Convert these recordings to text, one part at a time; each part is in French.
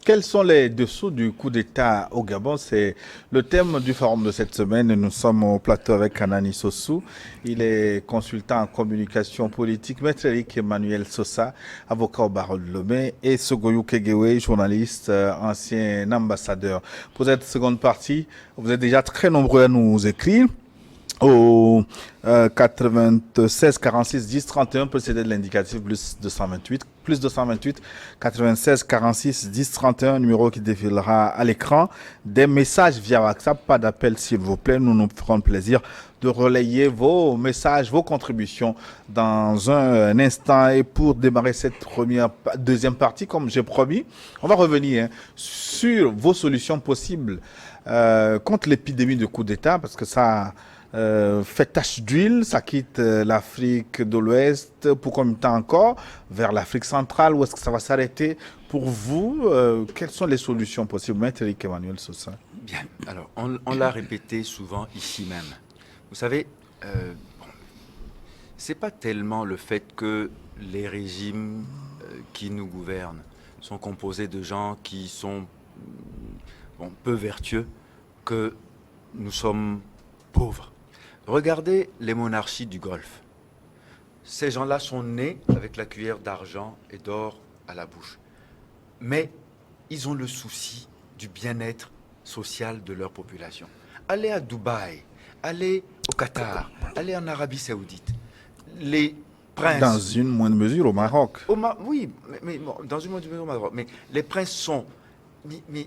Quels sont les dessous du coup d'État au Gabon? C'est le thème du forum de cette semaine. Nous sommes au plateau avec Anani Sossou. Il est consultant en communication politique. Maître Eric Emmanuel Sosa, avocat au barreau de Lomé. Et Sogoyou Kegewe, journaliste, ancien ambassadeur. Pour cette seconde partie, vous êtes déjà très nombreux à nous écrire au 96 46 10 31 précédé de l'indicatif plus 228 96 46 10 31 numéro qui défilera à l'écran. Des messages via WhatsApp, pas d'appel s'il vous plaît, nous nous ferons plaisir de relayer vos messages, vos contributions dans un instant. Et pour démarrer cette deuxième partie, comme j'ai promis, on va revenir sur vos solutions possibles contre l'épidémie de coup d'État, parce que ça fait tache d'huile, ça quitte l'Afrique de l'Ouest pour combien de temps encore vers l'Afrique centrale, où est-ce que ça va s'arrêter pour vous? Quelles sont les solutions possibles? Maître Eric Emmanuel Sosa. Bien, alors on l'a répété souvent ici même. Vous savez, c'est pas tellement le fait que les régimes qui nous gouvernent sont composés de gens qui sont peu vertueux que nous sommes pauvres. Regardez les monarchies du Golfe. Ces gens-là sont nés avec la cuillère d'argent et d'or à la bouche. Mais ils ont le souci du bien-être social de leur population. Allez à Dubaï, allez au Qatar, allez en Arabie Saoudite. Les princes... Dans une moindre mesure au Maroc. Oui, mais dans une moindre mesure au Maroc. Mais les princes sont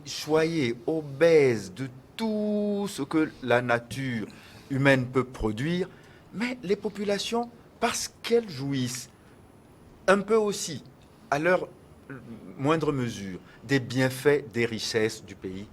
choyés, obèses de tout ce que la nature humaine peut produire, mais les populations, parce qu'elles jouissent un peu aussi, à leur moindre mesure, des bienfaits, des richesses du pays,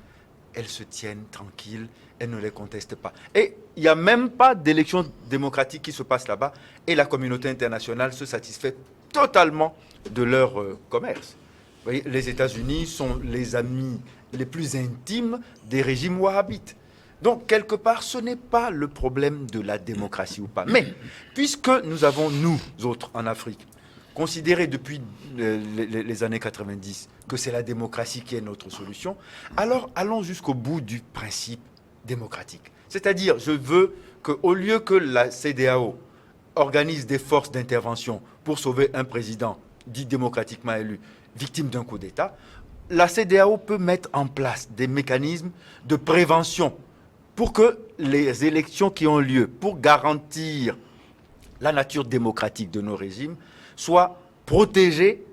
elles se tiennent tranquilles, elles ne les contestent pas. Et il n'y a même pas d'élection démocratique qui se passe là-bas, et la communauté internationale se satisfait totalement de leur commerce. Vous voyez, les États-Unis sont les amis les plus intimes des régimes wahhabites. Donc, quelque part, ce n'est pas le problème de la démocratie ou pas. Mais, puisque nous avons, nous autres, en Afrique, considéré depuis les années 90 que c'est la démocratie qui est notre solution, alors allons jusqu'au bout du principe démocratique. C'est-à-dire, je veux qu'au lieu que la CEDEAO organise des forces d'intervention pour sauver un président dit démocratiquement élu, victime d'un coup d'État, la CEDEAO peut mettre en place des mécanismes de prévention pour que les élections qui ont lieu, pour garantir la nature démocratique de nos régimes, soient protégées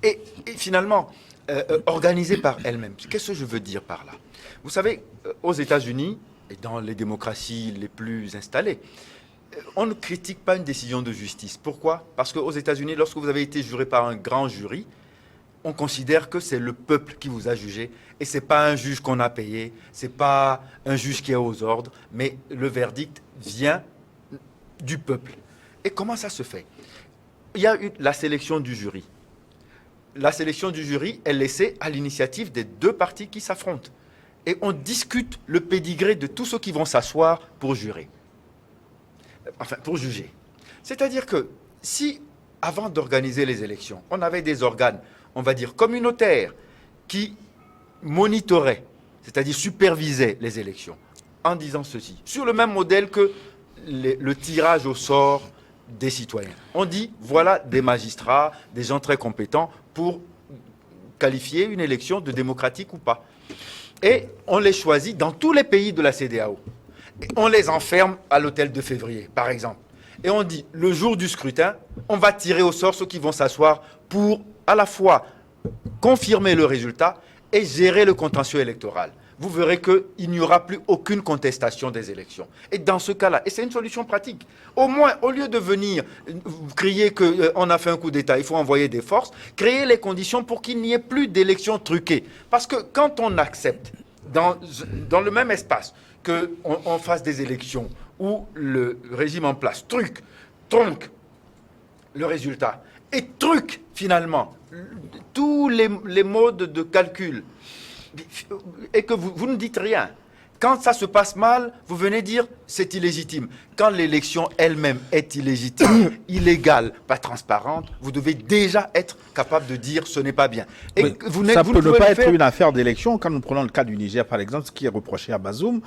et finalement organisées par elles-mêmes. Qu'est-ce que je veux dire par là? Vous savez, aux États-Unis et dans les démocraties les plus installées, on ne critique pas une décision de justice. Pourquoi? Parce qu'aux États-Unis, lorsque vous avez été juré par un grand jury, on considère que c'est le peuple qui vous a jugé et ce n'est pas un juge qu'on a payé, ce n'est pas un juge qui est aux ordres, mais le verdict vient du peuple. Et comment ça se fait? Il y a eu la sélection du jury. La sélection du jury est laissée à l'initiative des deux parties qui s'affrontent. Et on discute le pédigré de tous ceux qui vont s'asseoir pour jurer. Enfin, pour juger. C'est-à-dire que si, avant d'organiser les élections, on avait des organes, on va dire, communautaires, qui monitoraient, c'est-à-dire supervisaient les élections, en disant ceci, sur le même modèle que le tirage au sort des citoyens. On dit, voilà des magistrats, des gens très compétents pour qualifier une élection de démocratique ou pas. Et on les choisit dans tous les pays de la CEDEAO. Et on les enferme à l'hôtel de février, par exemple. Et on dit, le jour du scrutin, on va tirer au sort ceux qui vont s'asseoir pour à la fois confirmer le résultat et gérer le contentieux électoral. Vous verrez qu'il n'y aura plus aucune contestation des élections. Et dans ce cas-là, et c'est une solution pratique, au moins, au lieu de venir crier qu'on a fait un coup d'État, il faut envoyer des forces, créer les conditions pour qu'il n'y ait plus d'élections truquées. Parce que quand on accepte, dans le même espace, qu'on fasse des élections où le régime en place trompe le résultat, et truc finalement tous les modes de calcul, et que vous ne dites rien, Quand ça se passe mal, vous venez dire c'est illégitime. Quand l'élection elle-même est illégitime, illégale, pas transparente, vous devez déjà être capable de dire ce n'est pas bien. Et Mais vous ça vous peut ne ne pouvez pas le être faire. une affaire d'élection. Quand nous prenons le cas du Niger, par exemple, ce qui est reproché à Bazoum,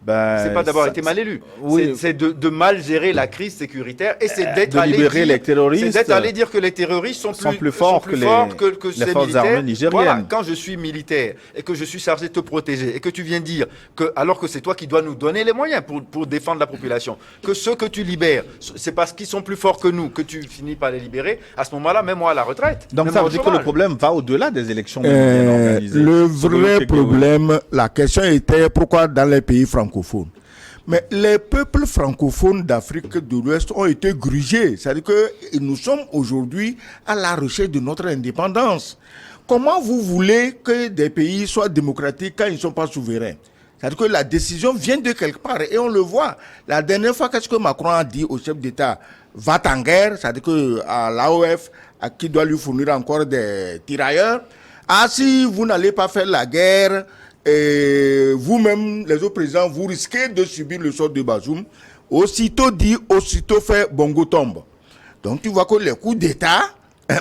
C'est pas d'avoir été mal élu. Oui. C'est de mal gérer la crise sécuritaire et c'est d'être de allé libérer dire, les terroristes. c'est d'être allé dire que les terroristes sont plus forts que que les ces forces militaires. armées nigériennes. Voilà, quand je suis militaire et que je suis chargé de te protéger et que tu viens dire que, alors que c'est toi qui dois nous donner les moyens pour défendre la population, que ceux que tu libères, c'est parce qu'ils sont plus forts que nous que tu finis par les libérer, à ce moment-là, même-moi à la retraite. Donc même ça moi veut au dire que le chômage. problème va au-delà des élections bien organisées. Le Selon vrai le problème, la question était pourquoi dans les pays francophones. Mais les peuples francophones d'Afrique de l'Ouest ont été grugés. C'est-à-dire que nous sommes aujourd'hui à la recherche de notre indépendance. Comment vous voulez que des pays soient démocratiques quand ils ne sont pas souverains? C'est-à-dire que la décision vient de quelque part et on le voit. La dernière fois, qu'est-ce que Macron a dit au chef d'État? Va en guerre, c'est-à-dire qu'à l'AOF, à qui doit lui fournir encore des tirailleurs. Ah, si vous n'allez pas faire la guerre, et vous-même, les autres présidents, vous risquez de subir le sort de Bazoum. Aussitôt dit, aussitôt fait, Bongo tombe. Donc tu vois que les coups d'État,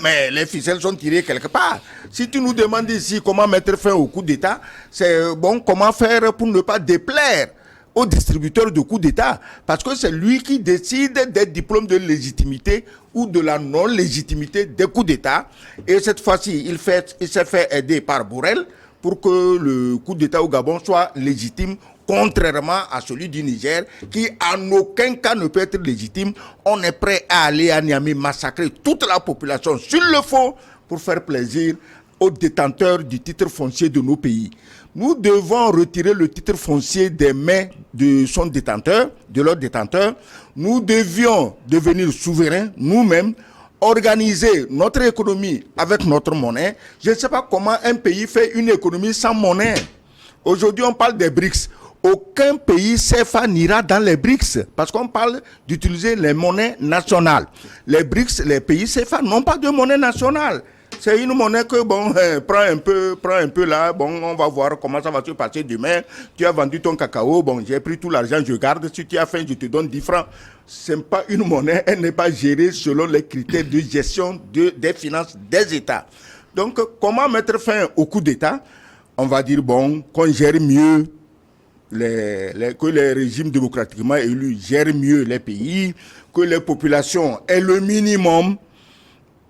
mais les ficelles sont tirées quelque part. Si tu nous demandes ici comment mettre fin au coup d'État, c'est bon, comment faire pour ne pas déplaire au distributeur de coups d'État. Parce que c'est lui qui décide des diplômes de légitimité ou de la non-légitimité des coups d'État. Et cette fois-ci, il s'est fait aider par Borrell pour que le coup d'État au Gabon soit légitime, contrairement à celui du Niger, qui en aucun cas ne peut être légitime. On est prêt à aller à Niamey massacrer toute la population s'il le faut pour faire plaisir aux détenteurs du titre foncier de nos pays. Nous devons retirer le titre foncier des mains de son détenteur, de leur détenteur. Nous devions devenir souverains nous-mêmes, organiser notre économie avec notre monnaie. Je ne sais pas comment un pays fait une économie sans monnaie. Aujourd'hui, on parle des BRICS. Aucun pays CFA n'ira dans les BRICS parce qu'on parle d'utiliser les monnaies nationales. Les BRICS, les pays CFA n'ont pas de monnaie nationale. C'est une monnaie que, bon, prends un peu là, bon, on va voir comment ça va se passer demain. Tu as vendu ton cacao, bon, j'ai pris tout l'argent, je garde. Si tu as faim, je te donne 10 francs. Ce n'est pas une monnaie, elle n'est pas gérée selon les critères de gestion des finances des États. Donc, comment mettre fin au coup d'État? On va dire, bon, qu'on gère mieux, que les régimes démocratiquement élus gèrent mieux les pays, que les populations aient le minimum,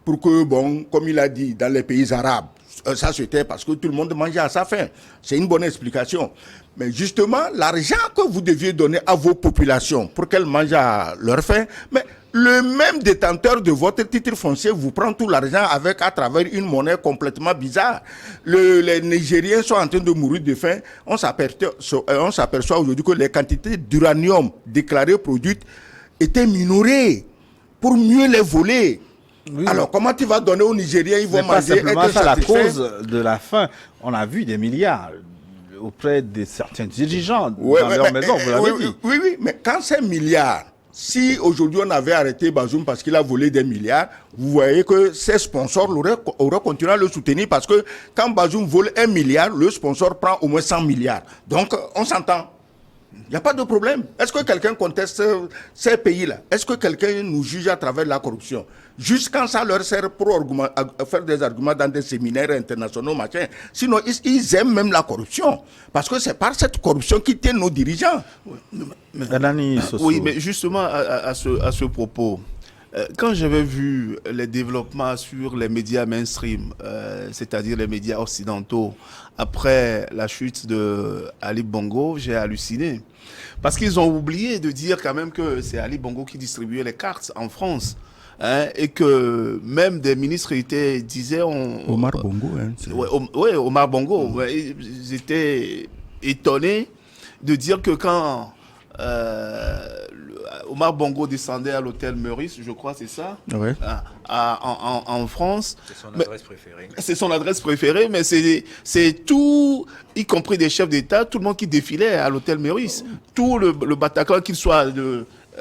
pour que, bon, comme il a dit, dans les pays arabes, ça c'était parce que tout le monde mangeait à sa faim. C'est une bonne explication. Mais justement, l'argent que vous deviez donner à vos populations pour qu'elles mangent à leur faim, mais le même détenteur de votre titre foncier vous prend tout l'argent à travers une monnaie complètement bizarre. Les Nigériens sont en train de mourir de faim. On s'aperçoit aujourd'hui que les quantités d'uranium déclarées produites étaient minorées pour mieux les voler. Oui. Alors, comment tu vas donner aux Nigériens, ils vont manger, simplement être ça la satisfaits. cause de la faim. On a vu des milliards auprès de certains dirigeants Ouais, dans leur maison, vous l'avez dit. Oui, mais quand c'est milliards, si aujourd'hui on avait arrêté Bazoum parce qu'il a volé des milliards, vous voyez que ses sponsors auraient continué à le soutenir parce que quand Bazoum vole 1 milliard, le sponsor prend au moins 100 milliards. Donc, on s'entend. Il n'y a pas de problème. Est-ce que quelqu'un conteste ces pays-là? Est-ce que quelqu'un nous juge à travers la corruption? Juste quand ça leur sert pour faire des arguments dans des séminaires internationaux, machin. Sinon, ils aiment même la corruption. Parce que c'est par cette corruption qu'ils tiennent nos dirigeants. Oui, mais justement, à ce propos, quand j'avais vu les développements sur les médias mainstream, c'est-à-dire les médias occidentaux, après la chute de Ali Bongo, j'ai halluciné. Parce qu'ils ont oublié de dire quand même que c'est Ali Bongo qui distribuait les cartes en France. Hein, et que même des ministres disaient... Omar Bongo. Hein, oui, Omar Bongo. Ouais, ils étaient étonnés de dire que quand... Omar Bongo descendait à l'hôtel Meurice, je crois, c'est ça, ouais. En France. C'est son adresse préférée. C'est son adresse préférée, mais c'est tout, y compris des chefs d'État, tout le monde qui défilait à l'hôtel Meurice. Tout le Bataclan, qu'il soit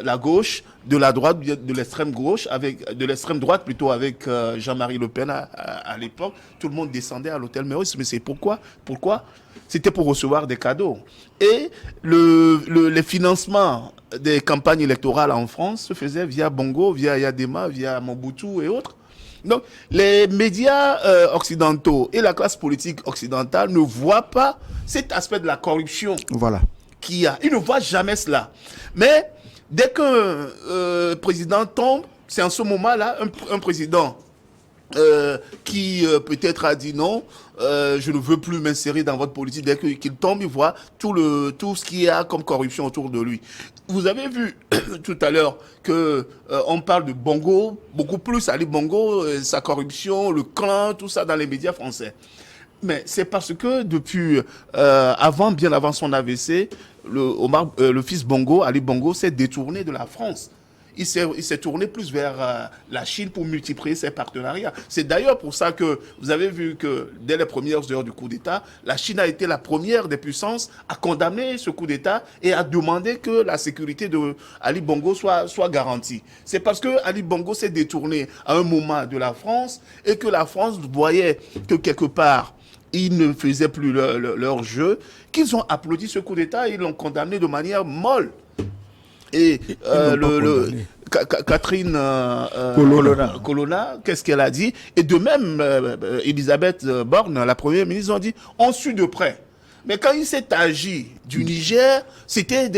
la gauche, de la droite, de l'extrême gauche, de l'extrême droite plutôt avec Jean-Marie Le Pen à l'époque. Tout le monde descendait à l'hôtel Meurice. Mais c'est pourquoi c'était pour recevoir des cadeaux. Et les financements des campagnes électorales en France se faisaient via Bongo, via Yadema, via Mobutu et autres. Donc, les médias occidentaux et la classe politique occidentale ne voient pas cet aspect de la corruption qu'il y a. Ils ne voient jamais cela. Mais dès qu'un président tombe, c'est en ce moment-là un président qui peut-être a dit non, je ne veux plus m'insérer dans votre politique. Dès qu'il tombe, il voit tout ce qu'il y a comme corruption autour de lui. Vous avez vu tout à l'heure que on parle de Bongo, beaucoup plus Ali Bongo, sa corruption, le clan, tout ça dans les médias français. Mais c'est parce que depuis, bien avant son AVC, le fils Bongo, Ali Bongo, s'est détourné de la France. Il s'est tourné plus vers la Chine pour multiplier ses partenariats. C'est d'ailleurs pour ça que vous avez vu que dès les premières heures du coup d'État, la Chine a été la première des puissances à condamner ce coup d'État et à demander que la sécurité de Ali Bongo soit garantie. C'est parce que Ali Bongo s'est détourné à un moment de la France et que la France voyait que quelque part, ils ne faisaient plus leur jeu, qu'ils ont applaudi ce coup d'État et ils l'ont condamné de manière molle. Et Catherine Colonna, qu'est-ce qu'elle a dit? Et de même, Elisabeth Borne, la première ministre, ont dit on suit de près. Mais quand il s'est agi du Niger, c'était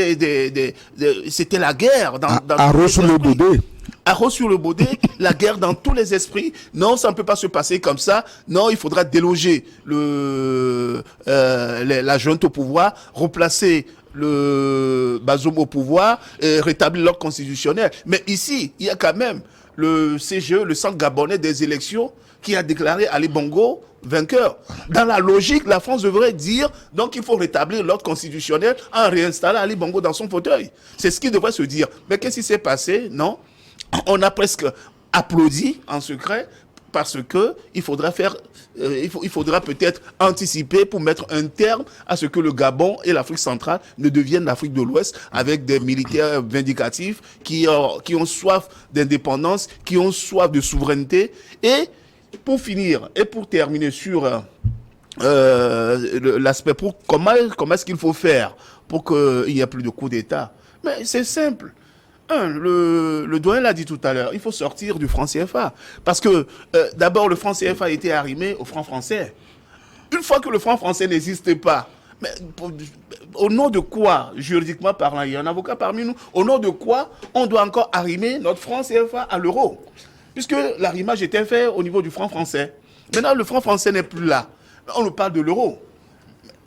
c'était la guerre. À Ross-sur-le-Bodé. À Ross-sur-le-Bodé, la guerre dans tous les esprits. Non, ça ne peut pas se passer comme ça. Non, il faudra déloger la junte au pouvoir, replacer le Bazoum au pouvoir et rétablir l'ordre constitutionnel. Mais ici, il y a quand même le CGE, le Centre gabonais des élections, qui a déclaré Ali Bongo vainqueur. Dans la logique, la France devrait dire donc il faut rétablir l'ordre constitutionnel en réinstallant Ali Bongo dans son fauteuil. C'est ce qui devrait se dire. Mais qu'est-ce qui s'est passé? Non. On a presque applaudi en secret parce que il faudra peut-être anticiper pour mettre un terme à ce que le Gabon et l'Afrique centrale ne deviennent l'Afrique de l'Ouest avec des militaires vindicatifs qui ont soif d'indépendance, qui ont soif de souveraineté. Et pour finir et pour terminer sur l'aspect comment est-ce qu'il faut faire pour qu'il n'y ait plus de coup d'État. Mais c'est simple. Le doyen l'a dit tout à l'heure, il faut sortir du franc CFA. Parce que, d'abord, le franc CFA a été arrimé au franc français. Une fois que le franc français n'existe pas, mais au nom de quoi, juridiquement parlant, il y a un avocat parmi nous, au nom de quoi on doit encore arrimer notre franc CFA à l'euro? Puisque l'arrimage était fait au niveau du franc français. Maintenant, le franc français n'est plus là. On nous parle de l'euro.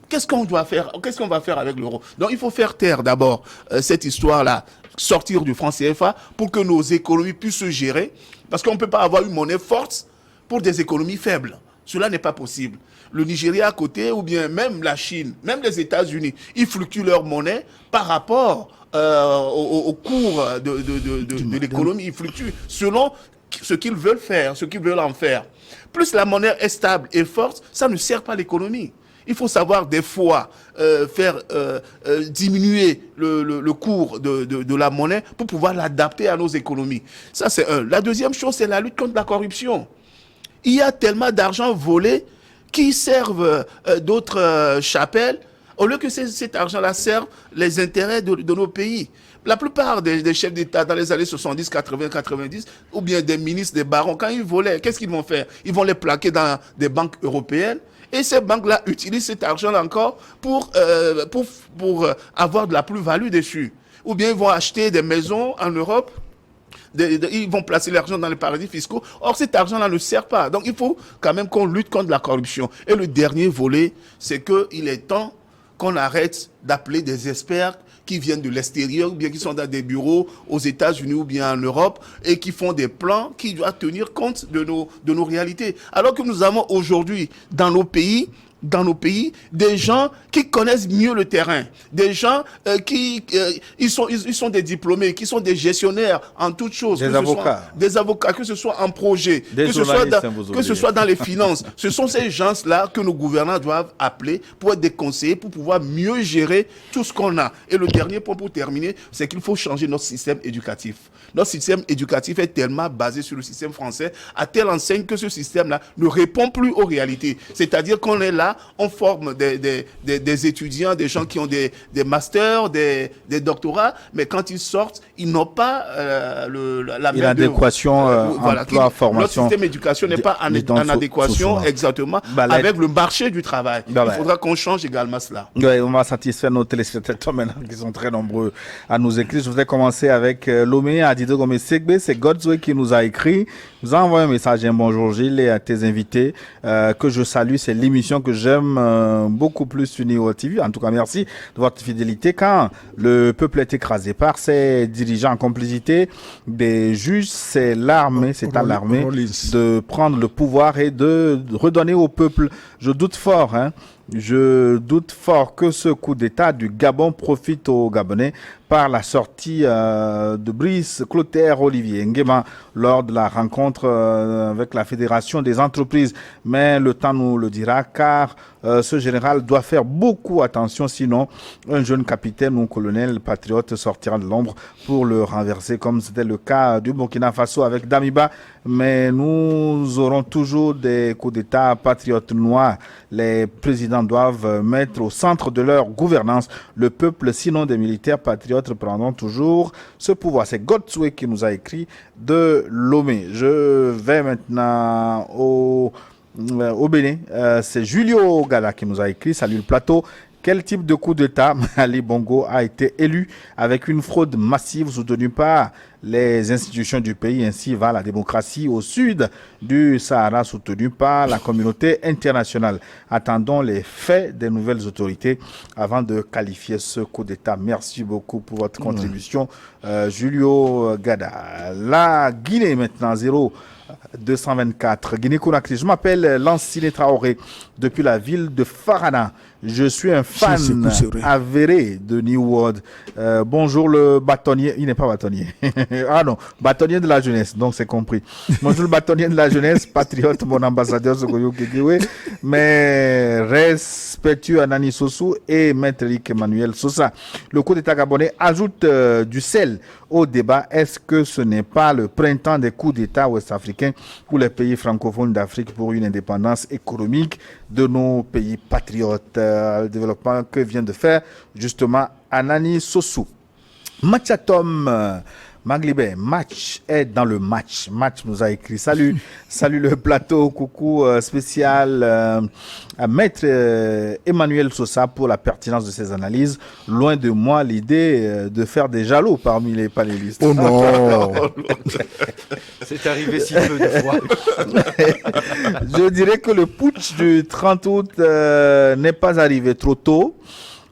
Qu'est-ce qu'on doit faire? Qu'est-ce qu'on va faire avec l'euro? Donc, il faut faire taire d'abord cette histoire-là. Sortir du franc CFA pour que nos économies puissent se gérer. Parce qu'on ne peut pas avoir une monnaie forte pour des économies faibles. Cela n'est pas possible. Le Nigeria à côté, ou bien même la Chine, même les États-Unis, ils fluctuent leur monnaie par rapport au cours de l'économie. Ils fluctuent selon ce qu'ils veulent faire, ce qu'ils veulent en faire. Plus la monnaie est stable et forte, ça ne sert pas l'économie. Il faut savoir des fois faire diminuer le cours de la monnaie pour pouvoir l'adapter à nos économies. Ça, c'est un. La deuxième chose, c'est la lutte contre la corruption. Il y a tellement d'argent volé qui servent d'autres chapelles, au lieu que cet argent-là serve les intérêts de nos pays. La plupart des chefs d'État dans les années 70, 80, 90, ou bien des ministres, des barons, quand ils volaient, qu'est-ce qu'ils vont faire? Ils vont les plaquer dans des banques européennes. Et ces banques-là utilisent cet argent encore pour avoir de la plus-value dessus. Ou bien ils vont acheter des maisons en Europe, ils vont placer l'argent dans les paradis fiscaux. Or, cet argent-là ne sert pas. Donc, il faut quand même qu'on lutte contre la corruption. Et le dernier volet, c'est qu'il est temps qu'on arrête d'appeler des experts qui viennent de l'extérieur, ou bien qui sont dans des bureaux aux États-Unis ou bien en Europe, et qui font des plans qui doivent tenir compte de nos réalités. Alors que nous avons aujourd'hui, dans nos pays, dans nos pays des gens qui connaissent mieux le terrain, des gens ils sont des diplômés, qui sont des gestionnaires en toutes choses, des avocats, que ce soit en projet, que ce soit dans les finances. Ce sont ces gens-là que nos gouvernants doivent appeler pour être des conseillers, pour pouvoir mieux gérer tout ce qu'on a. Et le dernier point pour terminer, c'est qu'il faut changer notre système éducatif. Notre système éducatif est tellement basé sur le système français, à telle enseigne que ce système-là ne répond plus aux réalités. C'est-à-dire qu'on est là, on forme des étudiants, des gens qui ont des masters, des doctorats, mais quand ils sortent, ils n'ont pas la adéquation emploi, formation. Notre système d'éducation n'est pas en adéquation exactement avec le marché du travail. Il faudra qu'on change également cela. Oui, on va satisfaire nos téléspectateurs maintenant qui sont très nombreux à nous écrire. Je voudrais commencer avec Lomé Adido Gomé Segbe. C'est Godzwe qui nous a écrit. Nous a envoyé un message. Bonjour Gilles et à tes invités que je salue. C'est l'émission que j'aime beaucoup plus sur Neo TV. En tout cas, merci de votre fidélité. Quand le peuple est écrasé par ses dirigeants en complicité des juges, c'est l'armée, c'est à l'armée de prendre le pouvoir et de redonner au peuple. Je doute fort, que ce coup d'État du Gabon profite aux Gabonais par la sortie de Brice Clotaire Olivier Nguema lors de la rencontre avec la Fédération des entreprises. Mais le temps nous le dira, car ce général doit faire beaucoup attention, sinon un jeune capitaine ou colonel patriote sortira de l'ombre pour le renverser, comme c'était le cas du Burkina Faso avec Damiba. Mais nous aurons toujours des coups d'État patriotes noirs. Les présidents doivent mettre au centre de leur gouvernance le peuple, sinon des militaires patriotes prendront toujours ce pouvoir. C'est Godswe qui nous a écrit de Lomé. Je vais maintenant au Bénin. C'est Julio Gala qui nous a écrit. Salut le plateau. Quel type de coup d'État Ali Bongo a été élu avec une fraude massive soutenue par les institutions du pays? Ainsi va la démocratie au sud du Sahara soutenue par la communauté internationale. Attendons les faits des nouvelles autorités avant de qualifier ce coup d'État. Merci beaucoup pour votre contribution, Julio Gada. La Guinée maintenant, 224. Guinée-Conakry. Je m'appelle Lansine Traoré depuis la ville de Farana. Je suis un fan avéré de New World. Bonjour le bâtonnier. Il n'est pas bâtonnier. Ah non, bâtonnier de la jeunesse. Donc c'est compris. Bonjour le bâtonnier de la jeunesse, patriote, mon ambassadeur Sogoyo Kekewe. Mais respectueux Anani Sossou et Maître Eric Emmanuel Sosa. Le coup d'État gabonais ajoute du sel au débat. Est-ce que ce n'est pas le printemps des coups d'État ouest-africains pour les pays francophones d'Afrique pour une indépendance économique de nos pays patriotes? Le développement que vient de faire justement Anani Sossou. Matchatom Maglibé, match est dans le match. Match nous a écrit. Salut le plateau, coucou spécial à Maître Emmanuel Sosa pour la pertinence de ses analyses. Loin de moi l'idée de faire des jaloux parmi les panélistes. Oh non. C'est arrivé si peu de fois. Je dirais que le putsch du 30 août n'est pas arrivé trop tôt.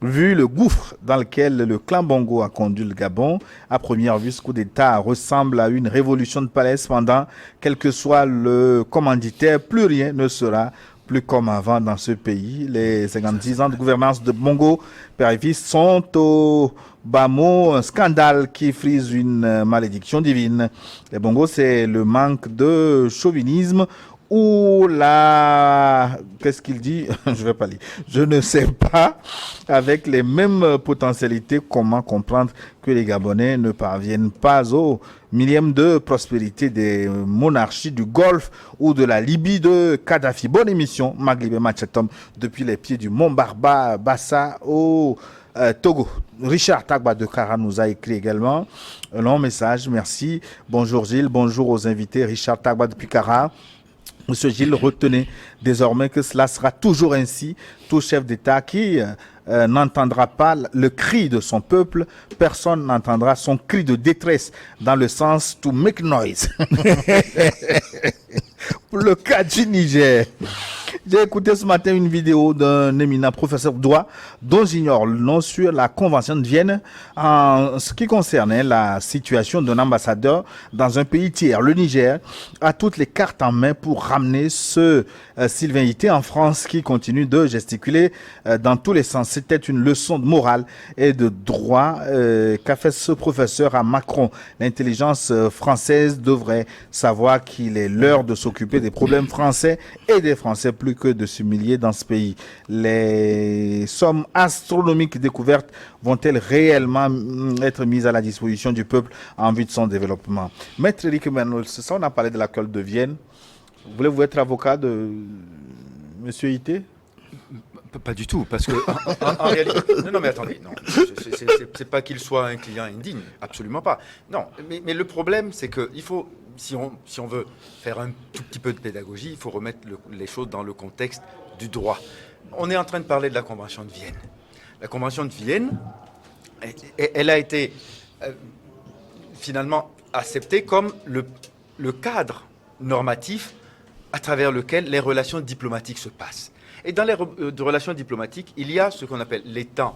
Vu le gouffre dans lequel le clan Bongo a conduit le Gabon, à première vue, ce coup d'État ressemble à une révolution de palais. Cependant, quel que soit le commanditaire, plus rien ne sera plus comme avant dans ce pays. Les 56 ans de gouvernance de Bongo père et fils sont au bas mot, un scandale qui frise une malédiction divine. Les Bongo, c'est le manque de chauvinisme ou qu'est-ce qu'il dit? Je vais pas lire. Je ne sais pas. Avec les mêmes potentialités, comment comprendre que les Gabonais ne parviennent pas au millième de prospérité des monarchies du Golfe ou de la Libye de Kadhafi? Bonne émission, Maglibé Machetom, depuis les pieds du Mont Barba, Bassa au Togo. Richard Tagba de Kara nous a écrit également un long message. Merci. Bonjour Gilles, bonjour aux invités. Richard Tagba depuis Kara. Monsieur Gilles, retenez désormais que cela sera toujours ainsi. Tout chef d'État qui n'entendra pas le cri de son peuple, personne n'entendra son cri de détresse dans le sens to make noise. Pour le cas du Niger, J'ai écouté ce matin une vidéo d'un éminent professeur de droit dont j'ignore le nom sur la Convention de Vienne en ce qui concernait la situation d'un ambassadeur dans un pays tiers. Le Niger a toutes les cartes en main pour ramener ce Sylvain Ité en France qui continue de gesticuler dans tous les sens. C'était une leçon de morale et de droit qu'a fait ce professeur à Macron. L'intelligence française devrait savoir qu'il est l'heure de s'occuper des problèmes français et des Français plus que de s'humilier dans ce pays. Les sommes astronomiques découvertes vont-elles réellement être mises à la disposition du peuple en vue de son développement? Maître Éric Emmanuel, c'est ça, on a parlé de l'école de Vienne. Voulez-vous être avocat de Monsieur Ité? Pas du tout, parce que en réalité, non, mais attendez, non, c'est pas qu'il soit un client indigne, absolument pas. Non, mais le problème, c'est que il faut, si on veut faire un tout petit peu de pédagogie, il faut remettre les choses dans le contexte du droit. On est en train de parler de la Convention de Vienne. La Convention de Vienne, elle a été finalement acceptée comme le cadre normatif à travers lequel les relations diplomatiques se passent. Et dans les relations diplomatiques, il y a ce qu'on appelle l'État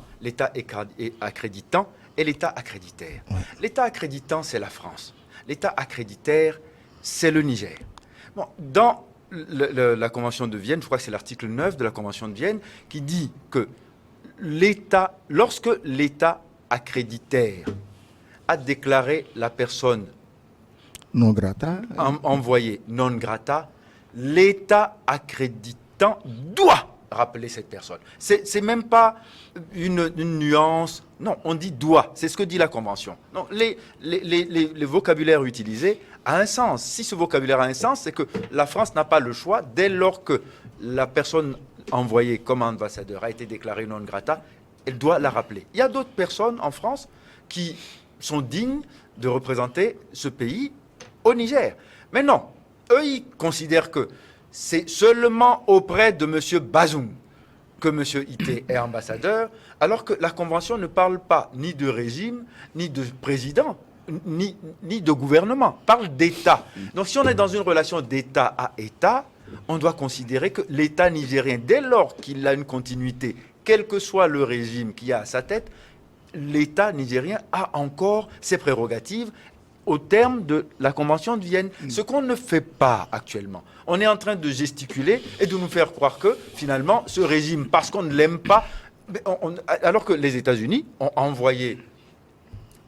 accréditant et l'État accréditaire. Ouais. L'État accréditant, c'est la France. L'État accréditaire, c'est le Niger. Bon, dans la Convention de Vienne, je crois que c'est l'article 9 de la Convention de Vienne, qui dit que lorsque l'État accréditaire a déclaré la personne non grata, envoyée non grata, l'État accréditant doit rappeler cette personne. C'est même pas une nuance. Non, on dit doit. C'est ce que dit la Convention. Non, les vocabulaires utilisés a un sens. Si ce vocabulaire a un sens, c'est que la France n'a pas le choix, dès lors que la personne envoyée comme ambassadeur a été déclarée non grata, elle doit la rappeler. Il y a d'autres personnes en France qui sont dignes de représenter ce pays au Niger. Mais non, eux, ils considèrent que c'est seulement auprès de M. Bazoum que M. Ité est ambassadeur, alors que la Convention ne parle pas ni de régime, ni de président, ni de gouvernement, parle d'État. Donc si on est dans une relation d'État à État, on doit considérer que l'État nigérien, dès lors qu'il a une continuité, quel que soit le régime qui a à sa tête, l'État nigérien a encore ses prérogatives au terme de la Convention de Vienne. Ce qu'on ne fait pas actuellement. On est en train de gesticuler et de nous faire croire que, finalement, ce régime, parce qu'on ne l'aime pas, alors que les États-Unis ont envoyé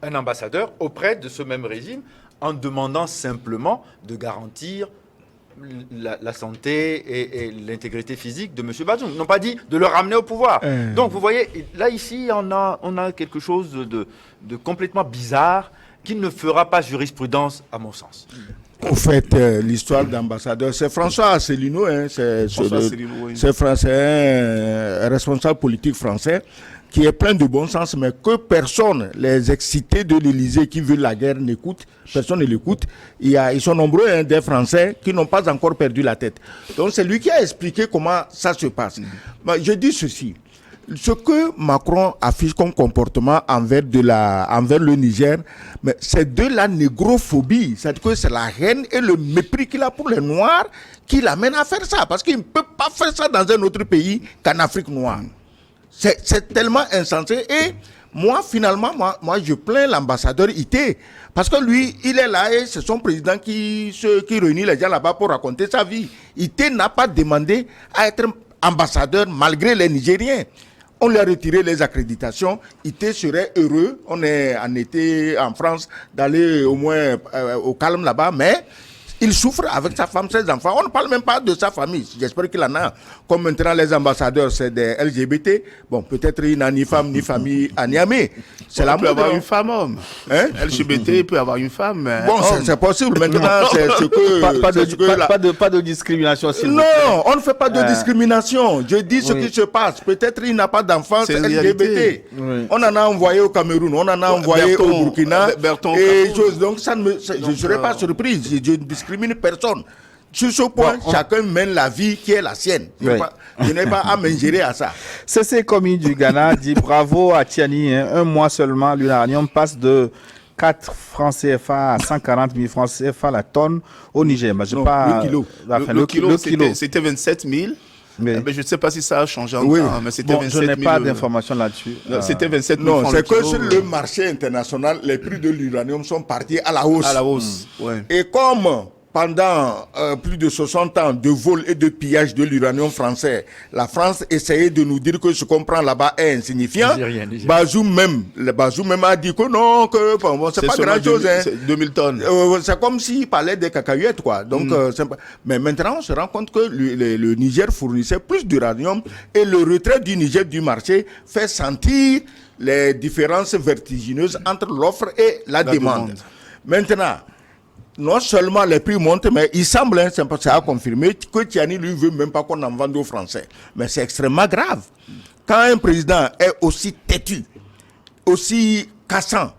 un ambassadeur auprès de ce même régime en demandant simplement de garantir la santé et l'intégrité physique de M. Bazoum. Ils n'ont pas dit de le ramener au pouvoir. Donc, vous voyez, là, ici, on a quelque chose de complètement bizarre qui ne fera pas jurisprudence, à mon sens. Au fait, l'histoire d'ambassadeur, c'est François Asselineau, c'est un responsable politique français qui est plein de bon sens, mais que personne, les excités de l'Élysée qui veulent la guerre, n'écoute. Personne ne l'écoute. Ils sont nombreux, des Français qui n'ont pas encore perdu la tête. Donc c'est lui qui a expliqué comment ça se passe. Mais je dis ceci. Ce que Macron affiche comme comportement envers le Niger, mais c'est de la négrophobie. C'est-à-dire que c'est la haine et le mépris qu'il a pour les Noirs qui l'amène à faire ça. Parce qu'il ne peut pas faire ça dans un autre pays qu'en Afrique noire. C'est tellement insensé. Et moi, finalement, je plains l'ambassadeur Ité. Parce que lui, il est là et c'est son président qui réunit les gens là-bas pour raconter sa vie. Ité n'a pas demandé à être ambassadeur malgré les Nigériens. On lui a retiré les accréditations. Ité serait heureux, on est en été en France, d'aller au moins au calme là-bas, mais il souffre avec sa femme, ses enfants. On ne parle même pas de sa famille. J'espère qu'il en a. Comme maintenant les ambassadeurs, c'est des LGBT. Bon, peut-être il n'a ni femme ni famille à Niamey. C'est là. Il peut avoir une femme homme. Hein? LGBT, il peut avoir une femme. Bon, c'est possible. Maintenant, c'est ce que... Pas de discrimination. Non, on ne fait pas de discrimination. Je dis ce qui se passe. Peut-être il n'a pas d'enfant LGBT. Oui. On en a envoyé au Cameroun, on en a envoyé au Burkina. Donc, je ne serais pas surpris. Je ne discrimine personne. Sur ce point, chacun mène la vie qui est la sienne. Je n'ai pas à m'ingérer à ça. C'est commis du Ghana dit bravo à Tiani. Un mois seulement, l'uranium passe de 4 francs CFA à 140 000 francs CFA la tonne au Niger. Mais le kilo. Le kilo, c'était 27 000. Mais je ne sais pas si ça a changé en Oui. temps, mais c'était bon, 27 je 000. n'ai pas d'informations là-dessus. C'était 27 000 Non, francs c'est le que kilo, sur le marché international, les prix de l'uranium sont partis à la hausse. à la hausse. Ouais. Et comme pendant plus de 60 ans de vol et de pillage de l'uranium français, la France essayait de nous dire que ce qu'on prend là-bas est insignifiant. Bazoum même a dit que non, que bon, c'est pas grand-chose. C'est 2000 tonnes. C'est comme s'il parlait des cacahuètes, quoi. Donc, mais maintenant, on se rend compte que le Niger fournissait plus d'uranium et le retrait du Niger du marché fait sentir les différences vertigineuses entre l'offre et la demande. Maintenant, non seulement les prix montent, mais il semble, ça a confirmé, que Tiani lui veut même pas qu'on en vende aux Français. Mais c'est extrêmement grave. Quand un président est aussi têtu, aussi cassant,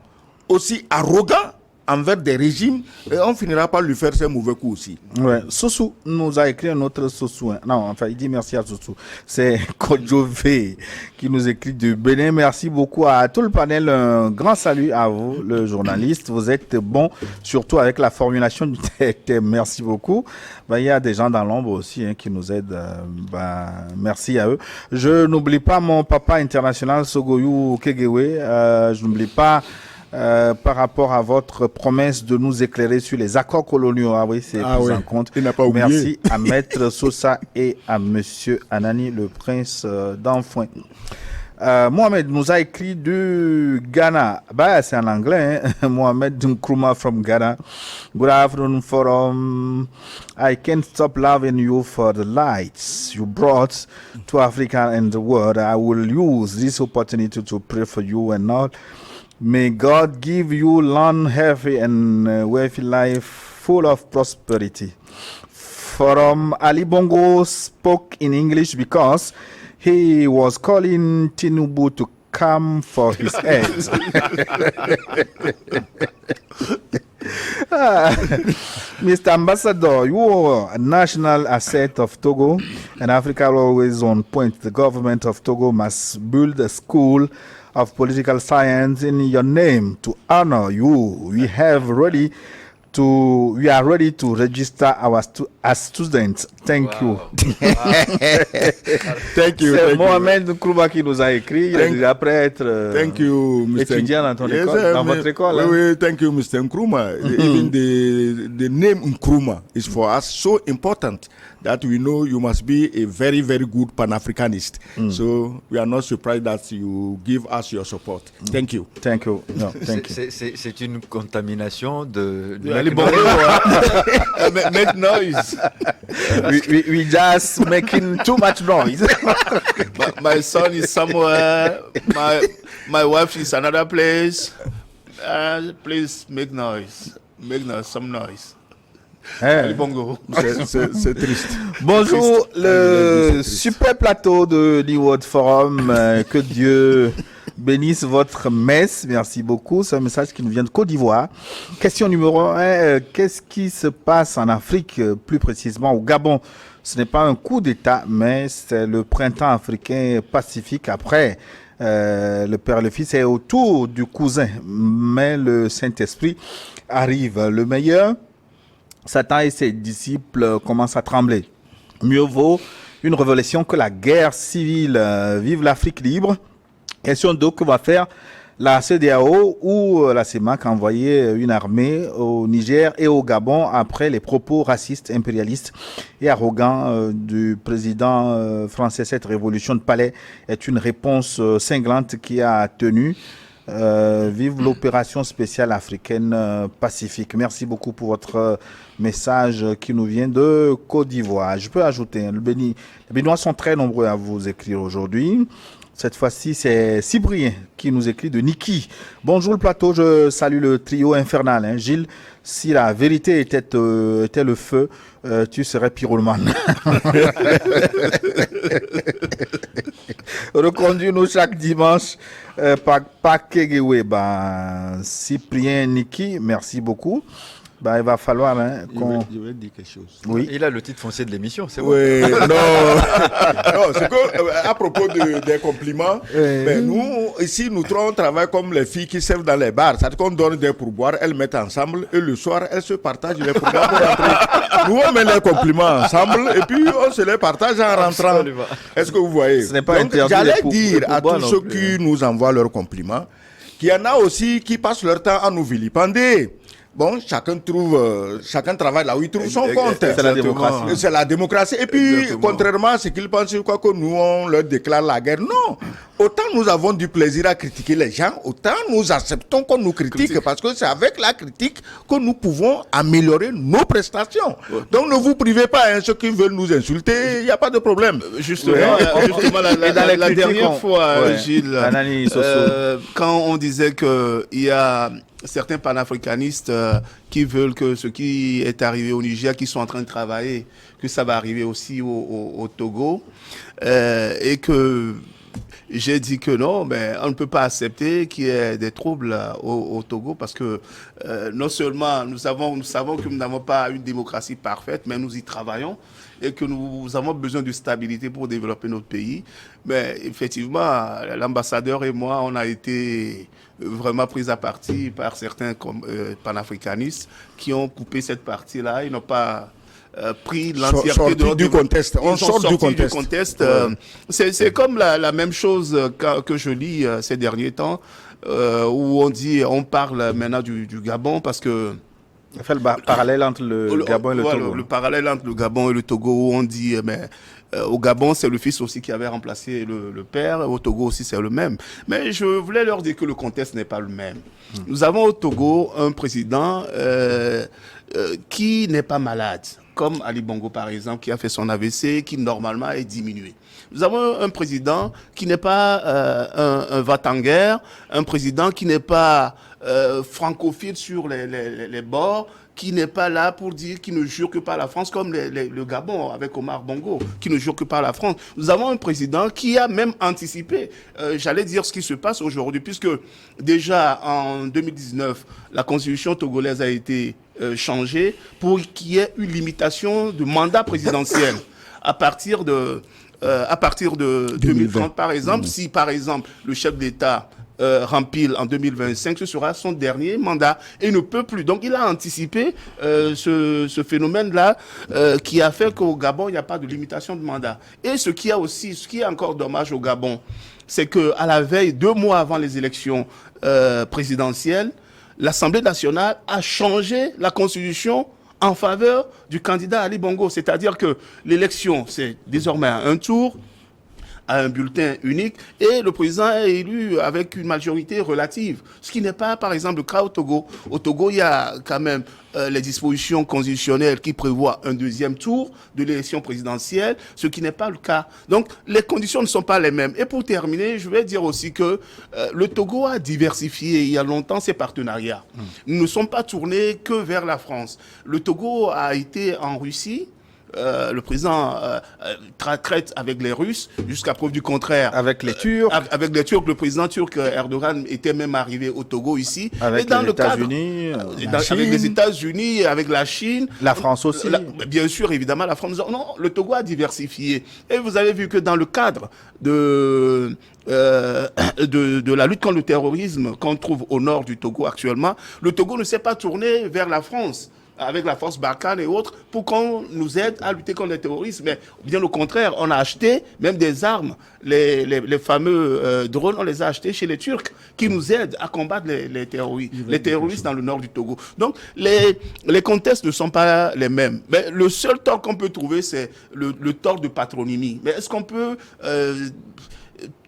aussi arrogant envers des régimes, on finira par lui faire ses mauvais coups aussi. Ouais. Sossou nous a écrit un autre Sossou. Non, enfin, il dit merci à Sossou. C'est Kodjové qui nous écrit du Bénin. Merci beaucoup à tout le panel. Un grand salut à vous, le journaliste. Vous êtes bon, surtout avec la formulation du texte. Merci beaucoup. Il y a des gens dans l'ombre aussi qui nous aident. Merci à eux. Je n'oublie pas mon papa international, Sogoyou Kegewe. Je n'oublie pas par rapport à votre promesse de nous éclairer sur les accords coloniaux. Ah oui, c'est pris en compte. Il n'a pas oublié. Merci à Maître Sosa et à Monsieur Anani, le prince d'Enfoin. Mohamed nous a écrit du Ghana. C'est en anglais. Mohamed Nkrumah from Ghana. Good afternoon, forum. I can't stop loving you for the lights you brought to Africa and the world. I will use this opportunity to pray for you and all. May God give you long, healthy, and wealthy life full of prosperity. From Ali Bongo spoke in English because he was calling Tinubu to come for his head. Mr. Ambassador, you are a national asset of Togo, and Africa always on point. The government of Togo must build a school of political science in your name to honor you. We are ready to register our as students. Thank you. Thank you. C'est Mohamed Nkrumah qui nous a écrit. Il est déjà prêt à être étudiant dans ton école, dans votre école. Oui, thank you, Mr. Nkrumah. Even the name Nkrumah is for us so important that we know you must be a very, very good Pan-Africanist. So we are not surprised that you give us your support. Thank you. Thank you. No, thank you. C'est une contamination de Make noise. We just making too much noise. My son is somewhere. My wife is another place. Please make noise. Make noise, some noise. Hey. Bongo. C'est triste. Bonjour, le super plateau de l'E-World Forum. Que Dieu bénisse votre messe. Merci beaucoup. C'est un message qui nous vient de Côte d'Ivoire. Question numéro 1. Qu'est-ce qui se passe en Afrique, plus précisément au Gabon? Ce n'est pas un coup d'État, mais c'est le printemps africain pacifique après le père et le fils est autour du cousin. Mais le Saint-Esprit arrive. Le meilleur, Satan et ses disciples commencent à trembler. Mieux vaut une révélation que la guerre civile. Vive l'Afrique libre. Question donc que va faire la CEDEAO ou la CEMAC a envoyé une armée au Niger et au Gabon après les propos racistes, impérialistes et arrogants du président français. Cette révolution de palais est une réponse cinglante qui a tenu. Vive l'opération spéciale africaine Pacifique. Merci beaucoup pour votre message qui nous vient de Côte d'Ivoire. Je peux ajouter, les Béninois sont très nombreux à vous écrire aujourd'hui. Cette fois-ci, c'est Cyprien qui nous écrit de Niki. Bonjour le plateau, je salue le trio infernal. Gilles, si la vérité était le feu, tu serais pyromane. Reconduis-nous chaque dimanche par Kegewe. Cyprien Niki, merci beaucoup. Bah, il va falloir qu'on... Je vais dire quelque chose. Oui. Il a le titre foncier de l'émission, c'est Oui, non, c'est que à propos des compliments, ben, nous, ici, nous trois, on travaille comme les filles qui servent dans les bars. C'est-à-dire qu'on donne des pourboires, elles mettent ensemble et le soir, elles se partagent les pourboires pour rentrer. Nous, on met les compliments ensemble et puis on se les partage en rentrant. Absolument. Est-ce que vous voyez? Ce n'est pas Donc, interdit, j'allais les dire à pourboires tous non ceux plus. qui nous envoient leurs compliments qu'il y en a aussi qui passent leur temps à nous vilipender. Bon, chacun travaille là où il trouve son compte. C'est la démocratie. C'est la démocratie. Et puis, Exactement. contrairement à ce qu'ils pensent, je crois que nous, on leur déclare la guerre. Non. Autant nous avons du plaisir à critiquer les gens, autant nous acceptons qu'on nous critique, parce que c'est avec la critique que nous pouvons améliorer nos prestations. Donc, ne vous privez pas, ceux qui veulent nous insulter, il n'y a pas de problème. Justement, Et dans les la critiques, dernière fois, Gilles, Anani Soso. quand on disait qu'il y a certains panafricanistes qui veulent que ce qui est arrivé au Niger, qui sont en train de travailler, que ça va arriver aussi au Togo, et que j'ai dit que non, mais on ne peut pas accepter qu'il y ait des troubles au Togo parce que non seulement nous savons que nous n'avons pas une démocratie parfaite, mais nous y travaillons et que nous avons besoin de stabilité pour développer notre pays. Mais effectivement, l'ambassadeur et moi, on a été vraiment pris à partie par certains panafricanistes qui ont coupé cette partie-là. Ils n'ont pas pris l'entièreté de du contexte. On sort du contexte. C'est comme la même chose que je lis ces derniers temps, où on parle maintenant du Gabon parce que On fait le parallèle entre le Gabon et le Togo. Le parallèle entre le Gabon et le Togo, où on dit, mais au Gabon, c'est le fils aussi qui avait remplacé le père, au Togo aussi, c'est le même. Mais je voulais leur dire que le contexte n'est pas le même. Nous avons au Togo un président qui n'est pas malade, comme Ali Bongo, par exemple, qui a fait son AVC, qui normalement est diminué. Nous avons un président qui n'est pas un va-t-en-guerre, un président qui n'est pas francophile sur les bords, qui n'est pas là pour dire qu'il ne jure que par la France, comme le Gabon avec Omar Bongo, qui ne jure que par la France. Nous avons un président qui a même anticipé, j'allais dire, ce qui se passe aujourd'hui, puisque déjà en 2019, la constitution togolaise a été changée pour qu'il y ait une limitation de mandat présidentiel à partir de 2030, par exemple. Si, par exemple, le chef d'État rempile en 2025, ce sera son dernier mandat et il ne peut plus. Donc, il a anticipé ce phénomène-là qui a fait qu'au Gabon, il n'y a pas de limitation de mandat. Et ce qui est encore dommage au Gabon, c'est qu'à la veille, 2 mois avant les élections présidentielles, l'Assemblée nationale a changé la constitution en faveur du candidat Ali Bongo. C'est-à-dire que l'élection, c'est désormais à un tour, à un bulletin unique, et le président est élu avec une majorité relative. Ce qui n'est pas, par exemple, le cas au Togo. Au Togo, il y a quand même les dispositions constitutionnelles qui prévoient un 2e tour de l'élection présidentielle, ce qui n'est pas le cas. Donc, les conditions ne sont pas les mêmes. Et pour terminer, je vais dire aussi que le Togo a diversifié il y a longtemps ses partenariats. Nous ne sommes pas tournés que vers la France. Le Togo a été en Russie. Le président traite avec les Russes jusqu'à preuve du contraire. Avec les Turcs. Avec les Turcs, le président turc Erdogan était même arrivé au Togo ici. Avec les États-Unis, avec les États-Unis, avec la Chine. La France aussi. Bien sûr, évidemment, la France. Non, le Togo a diversifié. Et vous avez vu que dans le cadre de la lutte contre le terrorisme qu'on trouve au nord du Togo actuellement, le Togo ne s'est pas tourné vers la France, avec la force Barkhane et autres, pour qu'on nous aide à lutter contre le terrorisme. Mais bien au contraire, on a acheté même des armes, les fameux drones, on les a achetés chez les Turcs, qui nous aident à combattre les terroristes dans le nord du Togo. Donc, les contextes ne sont pas les mêmes. Mais le seul tort qu'on peut trouver, c'est le tort de patronymie. Mais est-ce qu'on peut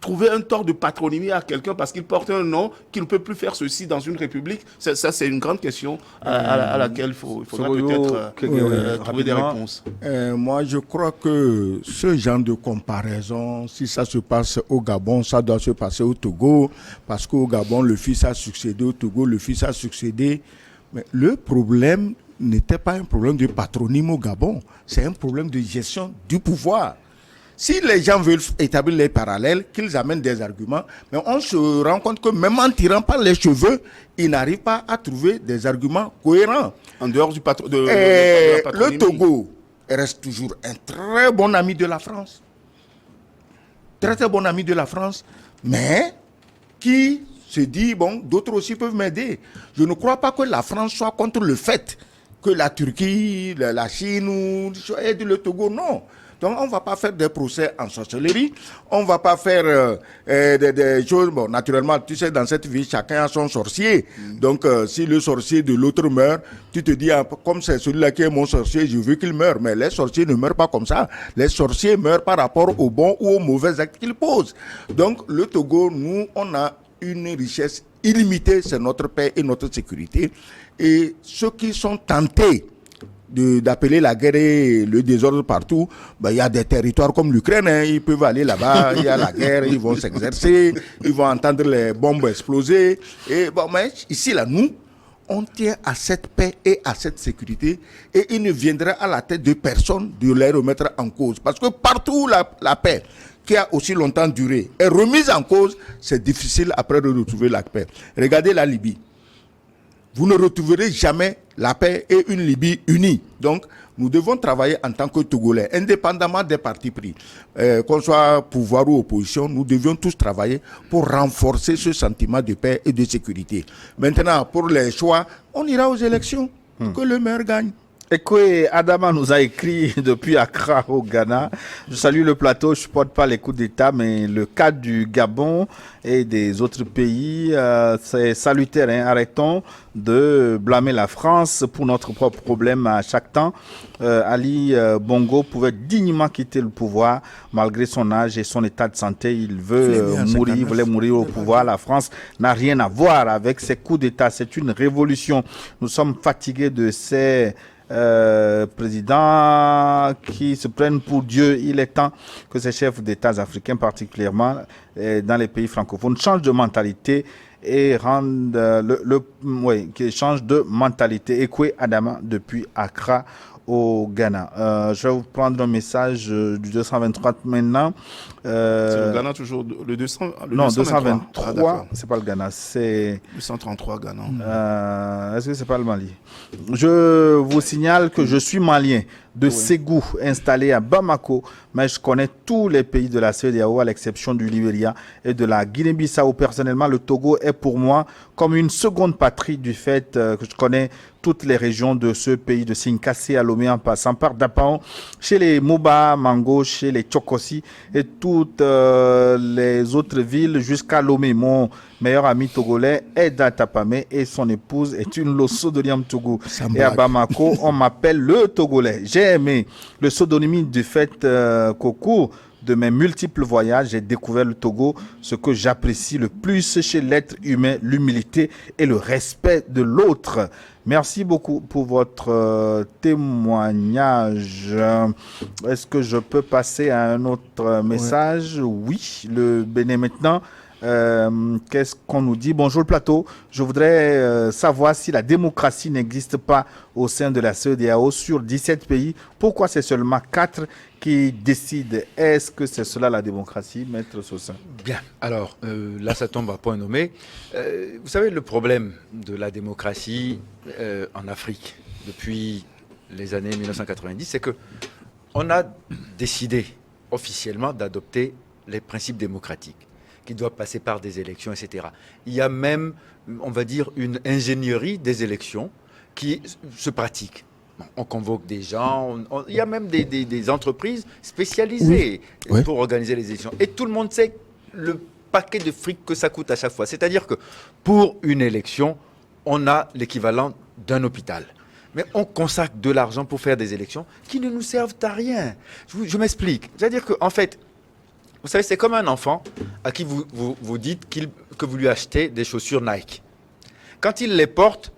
trouver un tort de patronymie à quelqu'un parce qu'il porte un nom, qu'il ne peut plus faire ceci dans une république? Ça, c'est une grande question à laquelle il faudra peut-être trouver des réponses. Moi, je crois que ce genre de comparaison, si ça se passe au Gabon, ça doit se passer au Togo, parce qu'au Gabon, le fils a succédé, au Togo, le fils a succédé. Mais le problème n'était pas un problème de patronyme au Gabon, c'est un problème de gestion du pouvoir. Si les gens veulent établir les parallèles, qu'ils amènent des arguments, mais on se rend compte que même en tirant par les cheveux, ils n'arrivent pas à trouver des arguments cohérents. En dehors du le Togo reste toujours un très bon ami de la France. Très très bon ami de la France, mais qui se dit, bon, d'autres aussi peuvent m'aider. Je ne crois pas que la France soit contre le fait que la Turquie, la Chine aide le Togo, non. Donc, on ne va pas faire des procès en sorcellerie. On ne va pas faire des choses. Bon, naturellement, tu sais, dans cette vie, chacun a son sorcier. Donc, si le sorcier de l'autre meurt, tu te dis, ah, comme c'est celui-là qui est mon sorcier, je veux qu'il meure. Mais les sorciers ne meurent pas comme ça. Les sorciers meurent par rapport aux bons ou aux mauvais actes qu'ils posent. Donc, le Togo, nous, on a une richesse illimitée. C'est notre paix et notre sécurité. Et ceux qui sont tentés d'appeler la guerre et le désordre partout, il y a des territoires comme l'Ukraine, hein, ils peuvent aller là-bas, il y a la guerre, ils vont s'exercer, ils vont entendre les bombes exploser. Et bon, mais ici, là, nous, on tient à cette paix et à cette sécurité, et il ne viendra à la tête de personne de les remettre en cause. Parce que partout la paix, qui a aussi longtemps duré, est remise en cause, c'est difficile après de retrouver la paix. Regardez la Libye. Vous ne retrouverez jamais la paix et une Libye unie. Donc, nous devons travailler en tant que Togolais, indépendamment des partis pris. Qu'on soit pouvoir ou opposition, nous devions tous travailler pour renforcer ce sentiment de paix et de sécurité. Maintenant, pour les choix, on ira aux élections, que le maire gagne. Ekwe Adama nous a écrit depuis Accra au Ghana. Je salue le plateau, je ne supporte pas les coups d'État, mais le cas du Gabon et des autres pays, c'est salutaire. Hein. Arrêtons de blâmer la France pour notre propre problème à chaque temps. Ali Bongo pouvait dignement quitter le pouvoir malgré son âge et son état de santé. Il voulait mourir au pouvoir. La France n'a rien à voir avec ces coups d'État. C'est une révolution. Nous sommes fatigués de ces présidents qui se prennent pour Dieu. Il est temps que ces chefs d'État africains, particulièrement dans les pays francophones, changent de mentalité et rendent qui changent de mentalité. Ekwe Adama depuis Accra au Ghana. Je vais vous prendre un message du 223 maintenant. C'est le Ghana toujours, le 223, c'est pas le Ghana, c'est... 233 Ghana. Est-ce que c'est pas le Mali? Je vous signale que je suis malien de Ségou, installé à Bamako, mais je connais tous les pays de la CEDEAO à l'exception du Libéria et de la Guinée-Bissau. Personnellement, le Togo est pour moi comme une seconde patrie du fait que je connais toutes les régions de ce pays, de Sinkassé à Lomé en passant par Dapao, chez les Moba, Mango, chez les Tchokosi et toutes les autres villes jusqu'à Lomé. Mon meilleur ami togolais est Datapamé et son épouse est une Loso de Liam Togo. Et à Bamako, on m'appelle le Togolais. J'ai aimé le pseudonyme du fait qu'au cours de mes multiples voyages, j'ai découvert le Togo. Ce que j'apprécie le plus chez l'être humain, l'humilité et le respect de l'autre. Merci beaucoup pour votre témoignage. Est-ce que je peux passer à un autre message? Oui, le Bénin maintenant. Qu'est-ce qu'on nous dit? Bonjour le plateau. Je voudrais savoir si la démocratie n'existe pas au sein de la CEDEAO sur 17 pays. Pourquoi c'est seulement 4 qui décident? Est-ce que c'est cela la démocratie, Maître Sossin? Bien. Alors, là, ça tombe à point nommé. Vous savez, le problème de la démocratie en Afrique depuis les années 1990, c'est que on a décidé officiellement d'adopter les principes démocratiques qui doivent passer par des élections, etc. Il y a même, on va dire, une ingénierie des élections qui se pratique. On convoque des gens, il y a même des entreprises spécialisées pour organiser les élections. Et tout le monde sait le paquet de fric que ça coûte à chaque fois. C'est-à-dire que pour une élection, on a l'équivalent d'un hôpital. Mais on consacre de l'argent pour faire des élections qui ne nous servent à rien. Je m'explique. C'est-à-dire qu'en fait, vous savez, c'est comme un enfant à qui vous dites que vous lui achetez des chaussures Nike. Quand il les porte,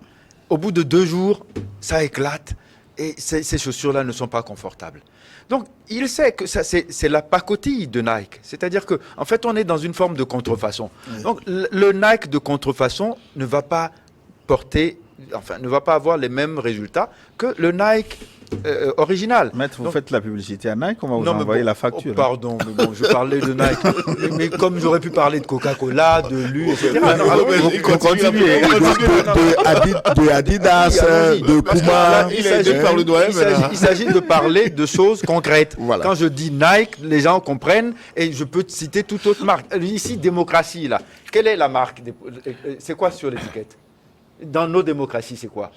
au bout de 2 jours, ça éclate et ces chaussures-là ne sont pas confortables. Donc, il sait que c'est la pacotille de Nike. C'est-à-dire qu'en fait, on est dans une forme de contrefaçon. Donc, le Nike de contrefaçon ne va pas avoir les mêmes résultats que le Nike original. Maître, vous faites la publicité à Nike, on va vous Non, mais envoyer bon, la facture. oh, pardon, mais bon, je parlais de Nike. mais comme j'aurais pu parler de Coca-Cola, de Lu, etc. Continuez. De Adidas, Oui, de Puma. Il s'agit de parler de choses concrètes. Voilà. Quand je dis Nike, les gens comprennent et je peux citer toute autre marque. Ici, démocratie, là. Quelle est la marque? C'est quoi sur l'étiquette? Dans nos démocraties, c'est quoi?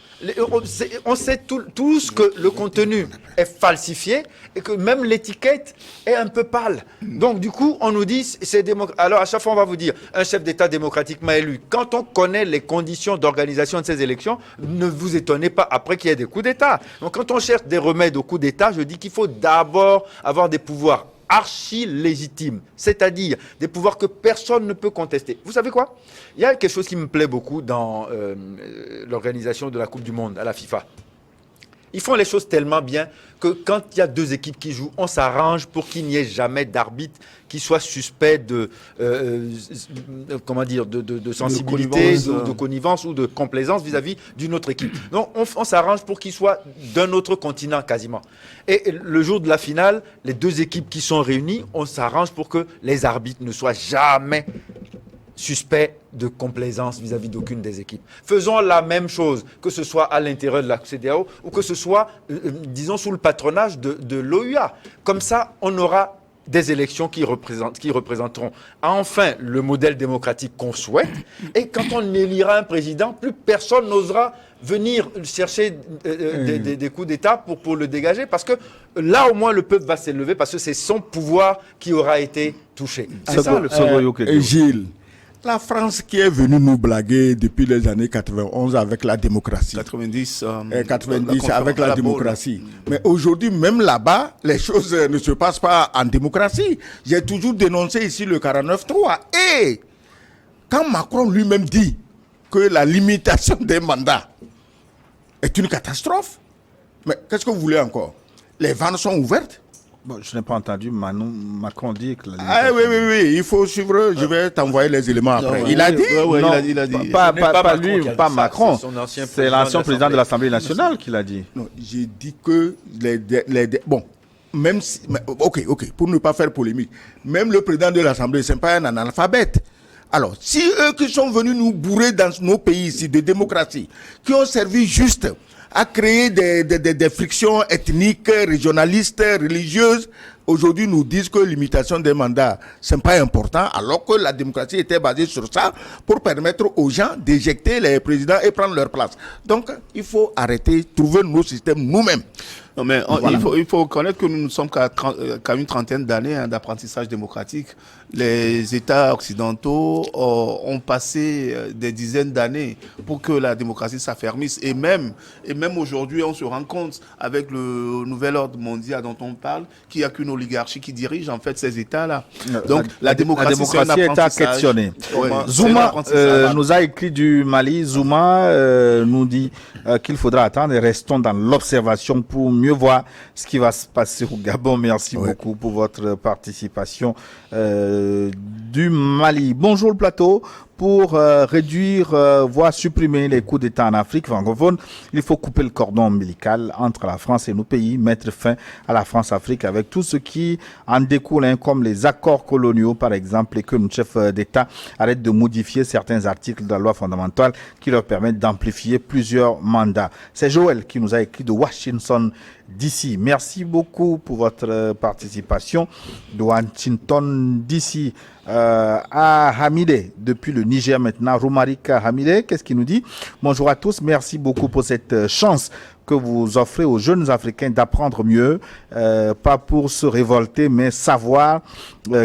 On sait tous que le contenu est falsifié et que même l'étiquette est un peu pâle. Donc, du coup, on nous dit c'est démocratique. Alors, à chaque fois, on va vous dire un chef d'État démocratiquement élu. Quand on connaît les conditions d'organisation de ces élections, ne vous étonnez pas après qu'il y ait des coups d'État. Donc, quand on cherche des remèdes aux coups d'État, je dis qu'il faut d'abord avoir des pouvoirs archi-légitimes, c'est-à-dire des pouvoirs que personne ne peut contester. Vous savez quoi? Il y a quelque chose qui me plaît beaucoup dans l'organisation de la Coupe du Monde à la FIFA. Ils font les choses tellement bien que quand il y a deux équipes qui jouent, on s'arrange pour qu'il n'y ait jamais d'arbitre qui soit suspect de, de sensibilité, de connivence ou de complaisance vis-à-vis d'une autre équipe. Donc on s'arrange pour qu'il soit d'un autre continent quasiment. Et le jour de la finale, les deux équipes qui sont réunies, on s'arrange pour que les arbitres ne soient jamais suspect de complaisance vis-à-vis d'aucune des équipes. Faisons la même chose, que ce soit à l'intérieur de la CEDEAO ou que ce soit, disons, sous le patronage de l'OUA. Comme ça, on aura des élections qui représenteront enfin le modèle démocratique qu'on souhaite. Et quand on élira un président, plus personne n'osera venir chercher des coups d'État pour le dégager, parce que là, au moins, le peuple va s'élever, parce que c'est son pouvoir qui aura été touché. C'est ça le Gilles, la France qui est venue nous blaguer depuis les années 91 avec la démocratie. 90 avec la démocratie. Mais aujourd'hui, même là-bas, les choses ne se passent pas en démocratie. J'ai toujours dénoncé ici le 49-3. Et quand Macron lui-même dit que la limitation des mandats est une catastrophe, mais qu'est-ce que vous voulez encore? Les vannes sont ouvertes. Bon, je n'ai pas entendu Macron dire que... Oui, il faut suivre, je vais t'envoyer les éléments après. Il a dit il a dit. Pas lui, pas Macron. C'est l'ancien président de l'Assemblée nationale qui l'a dit. Non, j'ai dit que bon, même si... Ok, pour ne pas faire polémique, même le président de l'Assemblée, ce n'est pas un analphabète. Alors, si eux qui sont venus nous bourrer dans nos pays ici de démocratie, qui ont servi juste à créer des frictions ethniques, régionalistes, religieuses, aujourd'hui nous disent que l'imitation des mandats, ce n'est pas important, alors que la démocratie était basée sur ça pour permettre aux gens d'éjecter les présidents et prendre leur place. Donc, il faut arrêter, trouver nos systèmes nous-mêmes. Non, mais il faut reconnaître que nous ne sommes qu'à une trentaine d'années d'apprentissage démocratique. Les États occidentaux ont passé des dizaines d'années pour que la démocratie s'affermisse. Et même aujourd'hui, on se rend compte, avec le nouvel ordre mondial dont on parle, qu'il n'y a qu'une oligarchie qui dirige en fait ces États-là. Donc la démocratie est à questionner. Ouais, Zouma nous a écrit du Mali. Zouma nous dit qu'il faudra attendre et restons dans l'observation pour mieux voir ce qui va se passer au Gabon. Merci beaucoup pour votre participation du Mali. Bonjour le plateau. Pour réduire, voire supprimer les coups d'État en Afrique francophone, il faut couper le cordon ombilical entre la France et nos pays, mettre fin à la France-Afrique avec tout ce qui en découle, comme les accords coloniaux par exemple, et que nos chefs d'État arrêtent de modifier certains articles de la loi fondamentale qui leur permettent d'amplifier plusieurs mandats. C'est Joël qui nous a écrit de Washington DC. Merci beaucoup pour votre participation de Washington DC. À Hamidé, depuis le Niger maintenant, Roumarika Hamidé, qu'est-ce qu'il nous dit? Bonjour à tous, merci beaucoup pour cette chance que vous offrez aux jeunes Africains d'apprendre mieux, pas pour se révolter, mais savoir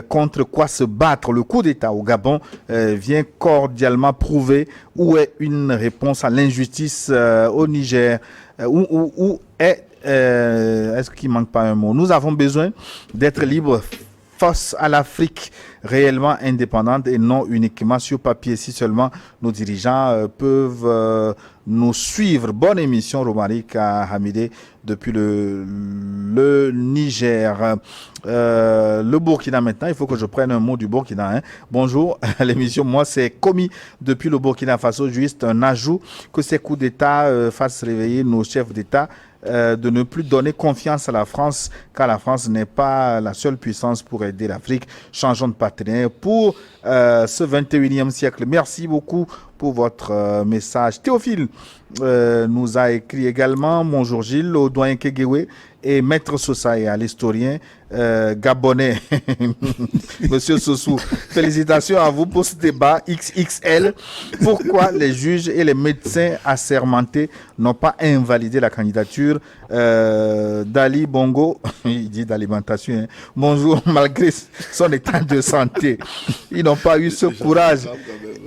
contre quoi se battre. Le coup d'État au Gabon vient cordialement prouver où est une réponse à l'injustice au Niger, où est, est-ce qu'il manque pas un mot? Nous avons besoin d'être libres face à l'Afrique réellement indépendante et non uniquement sur papier. Si seulement nos dirigeants peuvent nous suivre. Bonne émission, Romaric Hamidé, depuis le Niger. Le Burkina maintenant, il faut que je prenne un mot du Burkina. Bonjour à l'émission, moi c'est Komi depuis le Burkina Faso. Juste un ajout, que ces coups d'État fassent réveiller nos chefs d'État de ne plus donner confiance à la France, car la France n'est pas la seule puissance pour aider l'Afrique. Changeons de partenaire pour ce 21e siècle. Merci beaucoup pour votre message. Théophile nous a écrit également: bonjour Gilles, au doyen Kegewe et Maître Sosa et à l'historien gabonais. Monsieur Sossou, félicitations à vous pour ce débat XXL. Pourquoi les juges et les médecins assermentés n'ont pas invalidé la candidature d'Ali Bongo? Il dit d'alimentation. Hein. Bonjour, malgré son état de santé. Ils n'ont pas eu ce courage.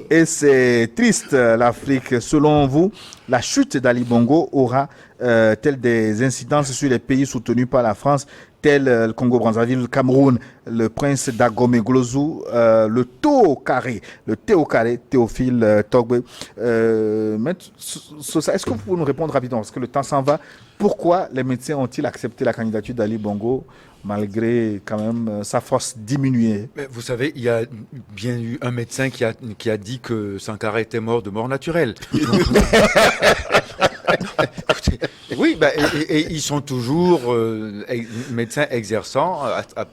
Et c'est triste, l'Afrique. Selon vous, la chute d'Ali Bongo aura telle des incidences sur les pays soutenus par la France, tel le Congo-Brazzaville, le Cameroun, le prince Dagomé Glozou, le Théocaré, Théophile Togbe. Est-ce que vous pouvez nous répondre rapidement, parce que le temps s'en va? Pourquoi les médecins ont-ils accepté la candidature d'Ali Bongo malgré quand même sa force diminuée? Mais vous savez, il y a bien eu un médecin qui a dit que Sankara était mort de mort naturelle. Oui, et ils sont toujours médecins exerçants,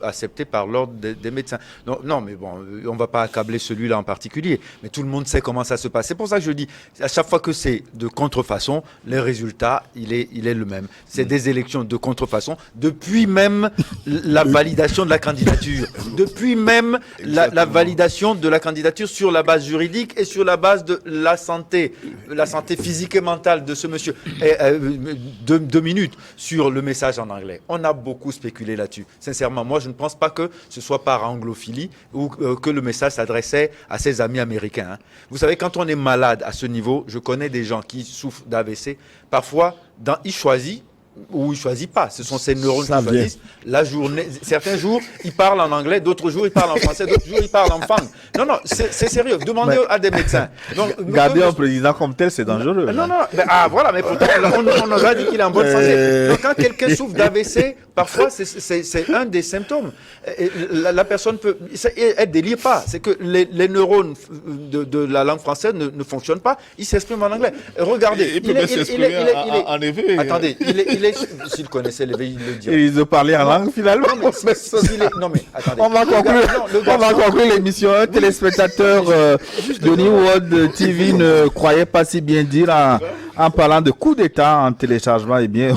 acceptés par l'ordre des médecins. Non, mais bon, on ne va pas accabler celui-là en particulier, mais tout le monde sait comment ça se passe. C'est pour ça que je dis, à chaque fois que c'est de contrefaçon, le résultat, il est le même. C'est des élections de contrefaçon, depuis même la validation de la candidature, depuis même la validation de la candidature sur la base juridique et sur la base de la santé physique et mentale de ce monsieur. Et, 2 minutes sur le message en anglais. On a beaucoup spéculé là-dessus. Sincèrement, moi, je ne pense pas que ce soit par anglophilie ou que le message s'adressait à ses amis américains. Hein. Vous savez, quand on est malade à ce niveau, je connais des gens qui souffrent d'AVC. Parfois, ils choisissent ou il ne choisit pas. Ce sont ces neurones qui choisissent la journée. Certains jours, ils parlent en anglais, d'autres jours, ils parlent en français, d'autres jours, ils parlent en fang. Non, c'est sérieux. Demandez à des médecins. Donc, garder un président comme tel, c'est dangereux. Non. Voilà, mais pourtant, on nous a dit qu'il est en bonne santé. Donc, quand quelqu'un souffre d'AVC, parfois, c'est un des symptômes. Et la personne peut... Elle ne délire pas. C'est que les neurones de la langue française ne fonctionnent pas. Ils s'expriment en anglais. Regardez. Il peut s'exprimer en effet. Attendez, s'il connaissait les il le dirait. Ils ont parlé en langue finalement. Non mais attendez. On va conclure l'émission. Un téléspectateur de New World TV ne croyait pas si bien dire en parlant de coup d'État en téléchargement. Eh bien,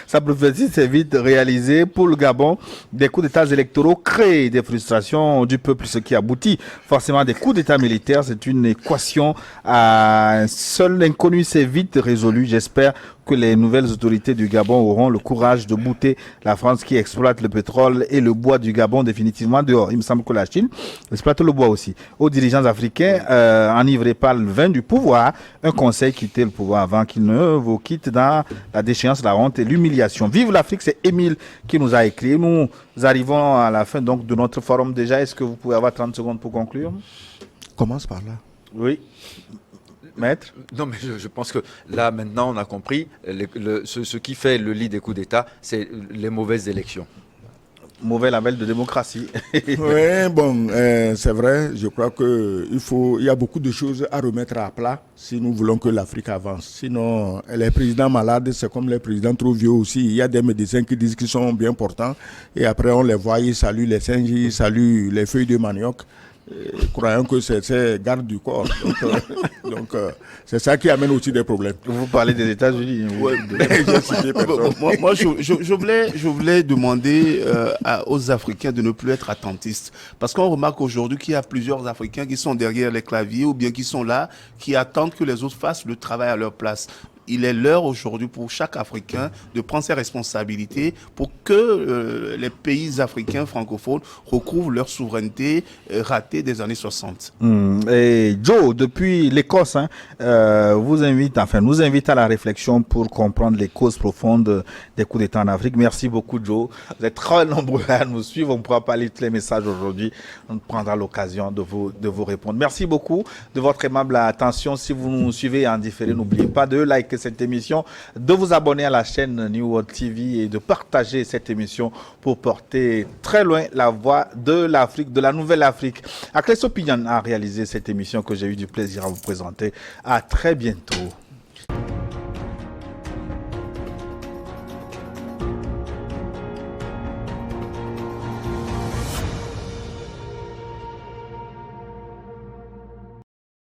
sa prophétie s'est vite réalisée pour le Gabon. Des coups d'État électoraux créent des frustrations du peuple, ce qui aboutit forcément à des coups d'État militaires. C'est une équation à un seul inconnu. C'est vite résolu. J'espère que les nouvelles autorités du Gabon auront le courage de bouter la France qui exploite le pétrole et le bois du Gabon définitivement dehors. Il me semble que la Chine exploite le bois aussi. Aux dirigeants africains, enivrés par le vin du pouvoir, un conseil: quittez le pouvoir avant qu'il ne vous quitte dans la déchéance, la honte et l'humiliation. Vive l'Afrique, c'est Émile qui nous a écrit. Nous arrivons à la fin donc de notre forum déjà. Est-ce que vous pouvez avoir 30 secondes pour conclure? Commence par là. Oui. Maître? Non, mais je pense que là, maintenant, on a compris. Ce qui fait le lit des coups d'État, c'est les mauvaises élections. Mauvais label de démocratie. Oui, bon, c'est vrai. Je crois qu'il y a beaucoup de choses à remettre à plat si nous voulons que l'Afrique avance. Sinon, les présidents malades, c'est comme les présidents trop vieux aussi. Il y a des médecins qui disent qu'ils sont bien portants. Et après, on les voit, ils saluent les singes, ils saluent les feuilles de manioc. Croyant que c'est garde du corps. Donc, c'est ça qui amène aussi des problèmes. Vous parlez des États-Unis. Ouais, moi, je voulais demander aux Africains de ne plus être attentistes. Parce qu'on remarque aujourd'hui qu'il y a plusieurs Africains qui sont derrière les claviers ou bien qui sont là, qui attendent que les autres fassent le travail à leur place. Il est l'heure aujourd'hui pour chaque Africain de prendre ses responsabilités pour que les pays africains francophones recouvrent leur souveraineté ratée des années 60. Et Joe, depuis l'Écosse, nous invite à la réflexion pour comprendre les causes profondes des coups d'État en Afrique. Merci beaucoup, Joe. Vous êtes très nombreux à nous suivre. On ne pourra pas lire tous les messages aujourd'hui. On prendra l'occasion de vous répondre. Merci beaucoup de votre aimable attention. Si vous nous suivez en différé, n'oubliez pas de liker cette émission, de vous abonner à la chaîne New World TV et de partager cette émission pour porter très loin la voix de l'Afrique, de la nouvelle Afrique. Akleso Pignan a réalisé cette émission que j'ai eu du plaisir à vous présenter. À très bientôt.